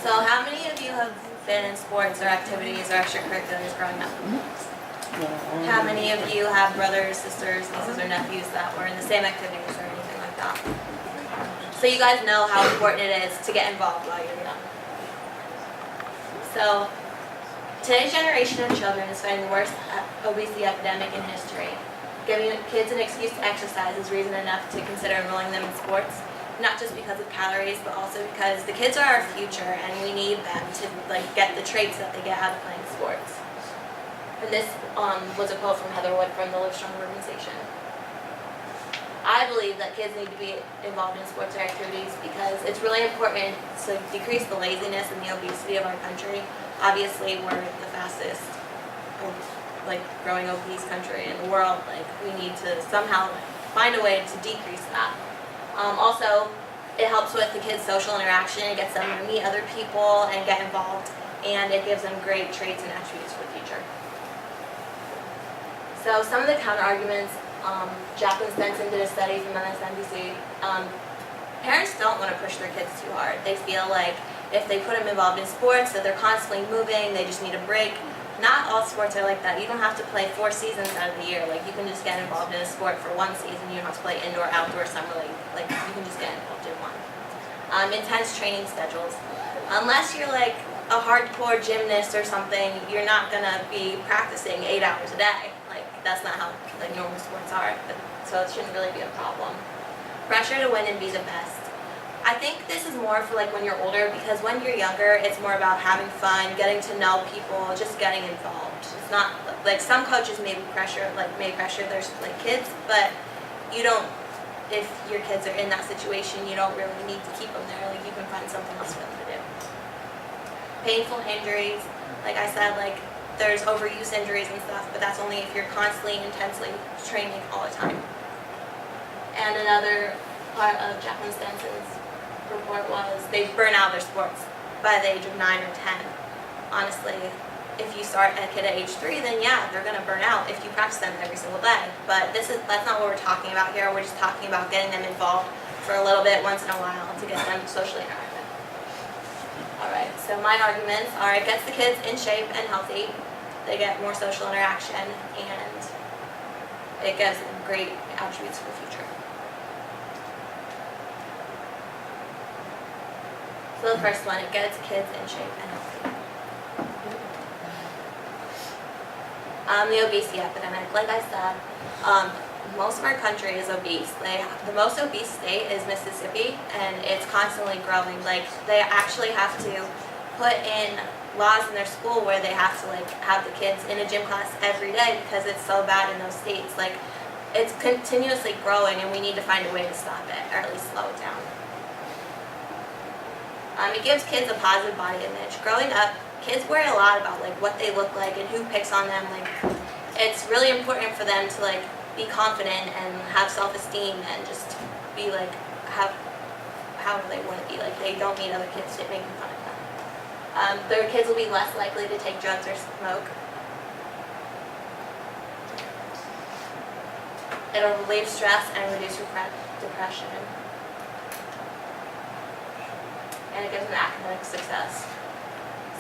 So how many of you have been in sports or activities or extracurriculars growing up? How many of you have brothers, sisters, nieces, or nephews that were in the same activities or anything like that? So you guys know how important it is to get involved while you're young. So today's generation of children is fighting the worst obesity epidemic in history. Giving kids an excuse to exercise is reason enough to consider enrolling them in sports, not just because of calories, but also because the kids are our future and we need them to get the traits that they get out of playing sports. And this was a quote from Heather Wood from the Livestrong organization. I believe that kids need to be involved in sports or activities because it's really important to decrease the laziness and the obesity of our country. Obviously, we're the fastest growing obese country in the world. We need to somehow find a way to decrease that. Also, it helps with the kids' social interaction. It gets them to meet other people and get involved, and it gives them great traits and attributes for the future. So some of the counter-arguments, Jacqueline Stenson did a study from MSNBC. Parents don't want to push their kids too hard. They feel like if they put them involved in sports, that they're constantly moving, they just need a break. Not all sports are like that. You don't have to play 4 seasons out of the year. You can just get involved in a sport for 1 season. You don't have to play indoor, outdoor, summer league. You can just get involved in one. Intense training schedules. Unless you're a hardcore gymnast or something, you're not gonna be practicing 8 hours a day. That's not how normal sports are. So it shouldn't really be a problem. Pressure to win and be the best. I think this is more for when you're older, because when you're younger, it's more about having fun, getting to know people, just getting involved. It's not some coaches may pressure their kids, but you don't. If your kids are in that situation, you don't really need to keep them there. You can find something else for them to do. Painful injuries, like I said, there's overuse injuries and stuff, but that's only if you're constantly, intensely training all the time. And another part of Jacqueline Stenson's report was they burn out their sports by the age of 9 or 10. Honestly, if you start a kid at age 3, then yeah, they're going to burn out if you practice them every single day. But that's not what we're talking about here. We're just talking about getting them involved for a little bit once in a while to get them socially interactive. Alright, so my arguments are it gets the kids in shape and healthy, they get more social interaction, and it gives them great attributes for the future. So the first one, it gets kids in shape and healthy. The obesity epidemic, like I said, most of our country is obese. The most obese state is Mississippi, and it's constantly growing. They actually have to put in laws in their school where they have to have the kids in a gym class every day because it's so bad in those states. It's continuously growing, and we need to find a way to stop it, or at least slow it down. It gives kids a positive body image. Growing up, kids worry a lot about what they look like and who picks on them. It's really important for them to be confident and have self-esteem and just be have how they want to be. They don't need other kids to make fun of them. Their kids will be less likely to take drugs or smoke. It'll relieve stress and reduce depression. And it gives them academic success.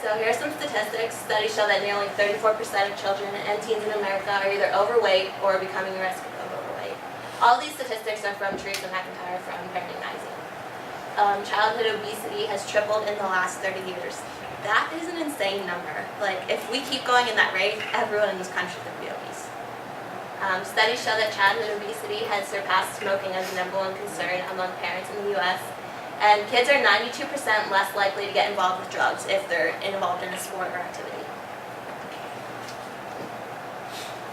So here are some statistics. Studies show that nearly 34% of children and teens in America are either overweight or becoming risk of overweight. All these statistics are from Teresa McIntyre from Parenting Magazine. Childhood obesity has tripled in the last 30 years. That is an insane number. If we keep going in that rate, everyone in this country is going to be obese. Studies show that childhood obesity has surpassed smoking as the #1 concern among parents in the U.S., and kids are 92% less likely to get involved with drugs if they're involved in a sport or activity.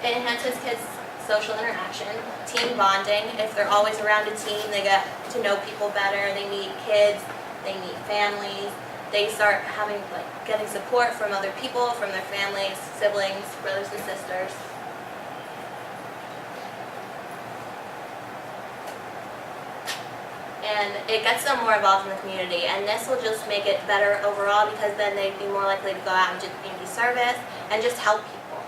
It enhances kids' social interaction, team bonding. If they're always around a team, they get to know people better. They meet kids, they meet families. They start getting support from other people, from their families, siblings, brothers and sisters. And it gets them more involved in the community, and this will just make it better overall because then they'd be more likely to go out and do community service and just help people.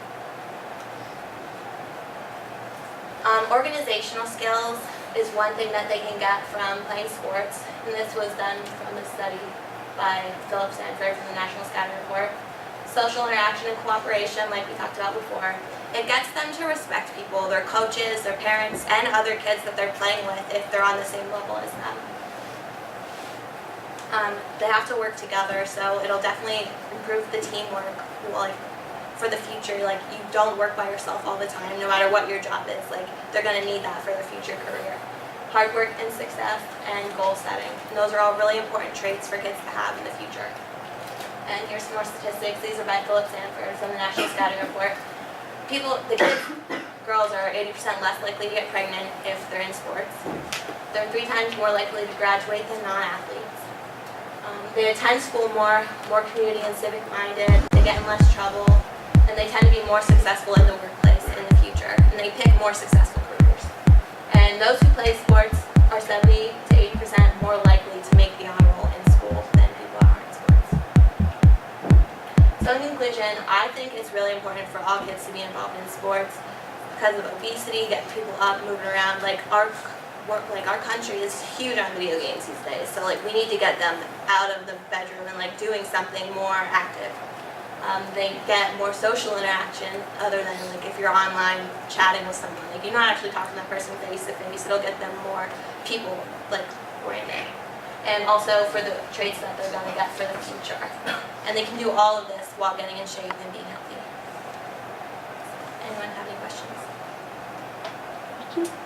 Organizational skills is one thing that they can get from playing sports, and this was done from a study by Philip Sanford from the National Scouting Report. Social interaction and cooperation, like we talked about before. It gets them to respect people, their coaches, their parents, and other kids that they're playing with if they're on the same level as them. They have to work together, so it'll definitely improve the teamwork. Like for the future, like you don't work by yourself all the time, no matter what your job is. Like they're gonna need that for their future career. Hard work and success and goal setting. And those are all really important traits for kids to have in the future. And here's some more statistics. These are by Philip Sanford from the National Scouting Report. The kids, girls are 80% less likely to get pregnant if they're in sports. They're 3 times more likely to graduate than non-athletes. They attend school more community and civic minded, they get in less trouble, and they tend to be more successful in the workplace in the future, and they pick more successful careers. And those who play sports are 70 to 80% more likely to make the honor roll in school than people who aren't in sports. So in conclusion, I think it's really important for all kids to be involved in sports because of obesity, getting people up, moving around. Like our country is huge on video games these days, so like we need to get them out of the bedroom and like doing something more active. They get more social interaction other than like if you're online chatting with someone. Like you're not actually talking to that person face to face. It'll get them more people like oriented. And also for the traits that they're going to get for the future. And they can do all of this while getting in shape and being healthy. Anyone have any questions? Thank you.